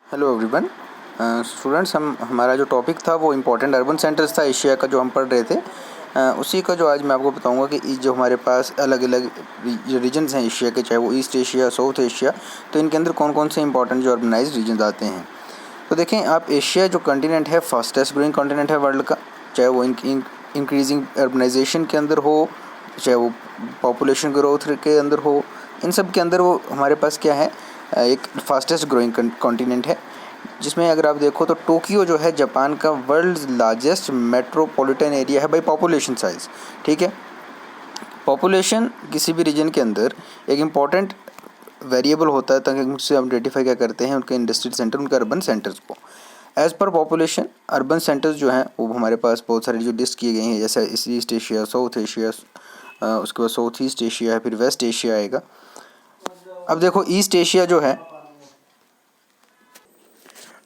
Hello everyone students, हमारा जो topic था वो इम्पोर्टेंट अर्बन सेंटर्स था एशिया का, जो हम पढ़ रहे थे। उसी का जो आज मैं आपको बताऊंगा कि जो हमारे पास अलग अलग जो रीजन्स हैं एशिया के, चाहे वो ईस्ट एशिया, साउथ एशिया, तो इनके अंदर कौन कौन से इंपॉर्टेंट जो अर्बनाइज्ड रीजन्स आते हैं। तो देखें आप, एशिया जो कॉन्टिनेंट है फास्टेस्ट ग्रोइंग कॉन्टिनेंट है वर्ल्ड का, चाहे वो इंक्रीजिंग अर्बनाइजेशन के अंदर हो, चाहे वो पॉपुलेशन ग्रोथ के अंदर हो, इन सब के अंदर वो हमारे पास क्या है, एक फास्टेस्ट ग्रोइंग कॉन्टिनेंट है। जिसमें अगर आप देखो तो टोक्यो जो है जापान का वर्ल्ड लार्जेस्ट मेट्रोपॉलिटन एरिया है बाई पॉपुलेशन साइज़। ठीक है, पॉपुलेशन किसी भी रीजन के अंदर एक इम्पॉर्टेंट वेरिएबल होता है, ताकि उससे हम आइडेंटिफाई क्या करते हैं उनके इंडस्ट्रियल सेंटर, उनके अर्बन सेंटर्स को। As per population urban centres जो हैं वो हमारे पास बहुत सारे जो लिस्ट किए गए हैं, जैसे ईस्ट एशिया, साउथ एशिया, उसके बाद साउथ ईस्ट एशिया है, फिर वेस्ट एशिया आएगा। अब देखो ईस्ट एशिया जो है,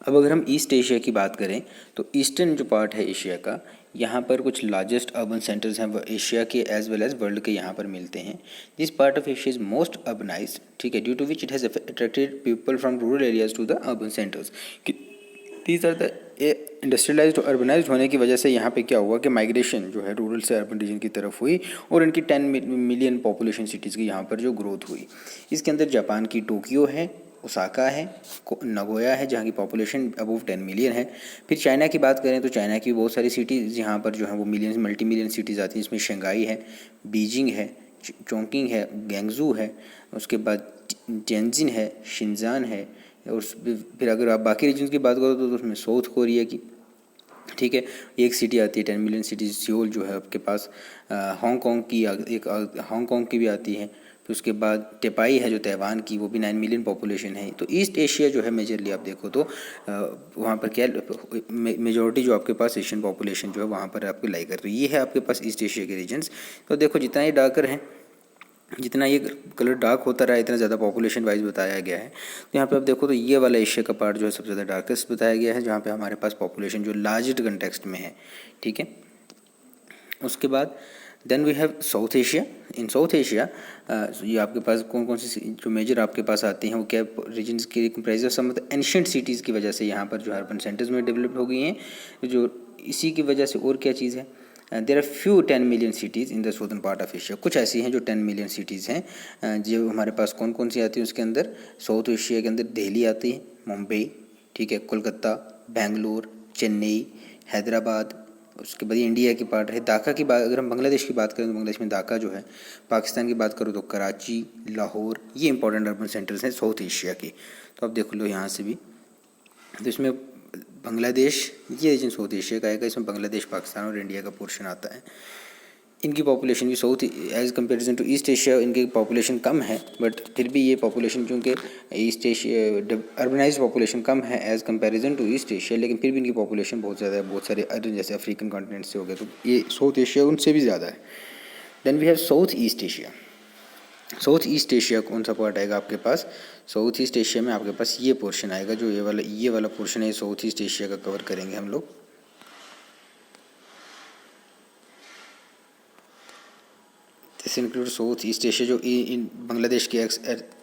अब अगर हम ईस्ट एशिया की बात करें तो ईस्टर्न जो पार्ट है एशिया का, यहाँ पर कुछ लार्जेस्ट अर्बन सेंटर्स हैं वो एशिया के एज वेल एज वर्ल्ड के यहाँ पर मिलते हैं। This part of Asia is most urbanised, ठीक है, due to which it has attracted people from rural areas to the urban centres. These are the industrialised और अर्बनाइज्ड होने की वजह से यहाँ पे क्या हुआ कि माइग्रेशन जो है रूरल से अर्बन रीजन की तरफ हुई, और इनकी 10 मिलियन पॉपुलेशन सिटीज़ की यहाँ पर जो ग्रोथ हुई। इसके अंदर जापान की टोक्यो है, ओसाका है, नगोया है, जहाँ की पॉपुलेशन अबव 10 मिलियन है। फिर चाइना की बात करें तो चाइना की बहुत सारी सिटीज़ यहाँ पर जो है वो मिलियन मल्टी मिलियन सिटीज़ आती हैं। इसमें शंघाई है, बीजिंग है, चोंकिंग है, गैंगजू है, उसके बाद टिएनजिन है, शिंजान है, और फिर अगर आप बाकी रीजन की बात करो तो उसमें साउथ कोरिया की, ठीक है, एक सिटी आती है 10 मिलियन सिटी, सियोल जो है आपके पास। हांगकांग की एक हांगकांग की भी आती है। फिर उसके बाद टेपाई है जो ताइवान की, वो भी 9 मिलियन पॉपुलेशन है। तो ईस्ट एशिया जो है मेजरली आप देखो तो वहाँ पर क्या मेजॉरिटी जो आपके पास एशियन पॉपुलेशन जो है वहाँ पर आपको लाई कर रही है। ये है आपके पास ईस्ट एशिया के रीजन्स। तो देखो जितना ये डार्कर हैं, जितना ये कलर डार्क होता रहा, इतना ज़्यादा पॉपुलेशन वाइज बताया गया है। तो यहाँ पे आप देखो तो ये वाला एशिया का पार्ट जो है सबसे ज़्यादा डार्केस्ट बताया गया है, जहाँ पे हमारे पास पॉपुलेशन जो लार्जेस्ट कंटेक्स्ट में है। ठीक है, उसके बाद then we have South Asia. In South Asia ये आपके पास कौन कौन सी जो मेजर आपके पास आती हैं, वो क्या रीजन्स की comprise of some ancient cities की वजह से यहाँ पर जो अर्बन सेंटर्स में डेवलप हो गई हैं। जो इसी की वजह से और क्या चीज़ है, there are few 10 million cities in the southern part of Asia. कुछ ऐसी हैं जो 10 मिलियन सिटीज़ हैं। जो हमारे पास कौन कौन सी आती है उसके अंदर, साउथ एशिया के अंदर दिल्ली आती है, मुंबई, ठीक है, कोलकाता, बेंगलोर, चेन्नई, हैदराबाद। उसके बाद इंडिया की पार्ट है ढाका की बात। अगर हम बांग्लादेश की बात करें तो बांग्लादेश में ढाका जो है। पाकिस्तान की बात करो तो कराची, लाहौर, ये इंपॉर्टेंट अर्बन सेंटर्स हैं साउथ एशिया के। तो आप देख लो यहाँ से भी, तो इसमें बांग्लादेश, ये रीजन साउथ एशिया का आएगा। इसमें बांग्लादेश, पाकिस्तान और इंडिया का पोर्शन आता है। इनकी पॉपुलेशन भी South as comparison to East Asia इनकी पॉपुलेशन कम है, बट फिर भी ये पॉपुलेशन चूँकि ईस्ट एशिया अर्बनाइज पॉपुलेशन कम है as comparison to East Asia, लेकिन फिर भी इनकी पॉपुलेशन बहुत ज़्यादा है। बहुत सारे जैसे अफ्रीकन कॉन्टिनेंट से हो गए, तो ये साउथ एशिया उनसे भी ज़्यादा है। Then we have South East Asia. South East Asia कौन सा पार्ट आएगा आपके पास, साउथ ईस्ट एशिया में आपके पास ये पोर्शन आएगा, जो ये वाला पोर्शन है, साउथ ईस्ट एशिया का कवर करेंगे हम लोग। This include south East Asia, जो इन बांग्लादेश के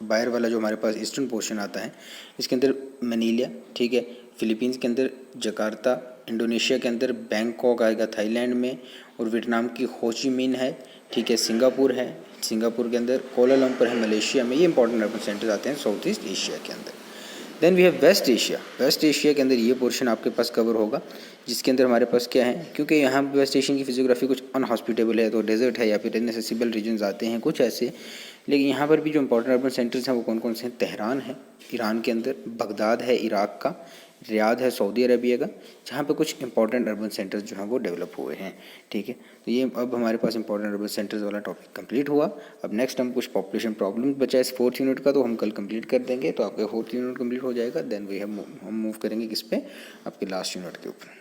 बाहर वाला जो हमारे पास ईस्टर्न पोर्शन आता है। इसके अंदर मनीला, ठीक है, फिलीपींस के अंदर जकार्ता, इंडोनेशिया के अंदर बैंकॉक आएगा थाईलैंड में, और वियतनाम की हो ची मिन है, ठीक है, सिंगापुर है, सिंगापुर के अंदर कोलालमपुर है मलेशिया में। ये इंपॉर्टेंट अर्बन सेंटर्स आते हैं साउथ ईस्ट एशिया के अंदर। Then we have West Asia. West Asia के अंदर ये पोर्शन आपके पास कवर होगा, जिसके अंदर हमारे पास क्या है, क्योंकि यहाँ वेस्ट एशियन की फिजियोग्राफी कुछ अनहॉस्पिटेबल है, तो डेजर्ट है या फिर इनएसेसिबल रीजन्स आते हैं कुछ ऐसे। लेकिन यहाँ पर भी जो इंपॉर्टेंट अर्बन सेंटर्स हैं वो कौन कौन से हैं, तेहरान है ईरान के अंदर, बगदाद है इराक का, रियाद है सऊदी अरबिया का, जहाँ पे कुछ इंपॉर्टेंट अर्बन सेंटर्स जो हैं वो डेवलप हुए हैं। ठीक है, तो ये अब हमारे पास इंपॉर्टेंट अर्बन सेंटर्स वाला टॉपिक कंप्लीट हुआ। अब नेक्स्ट हम कुछ पॉपुलेशन प्रॉब्लम बचा इस 4th यूनिट का, तो हम कल कंप्लीट कर देंगे, तो आपका 4th यूनिट कंप्लीट हो जाएगा। देन हम मूव करेंगे किस पे, आपके लास्ट यूनिट के ऊपर।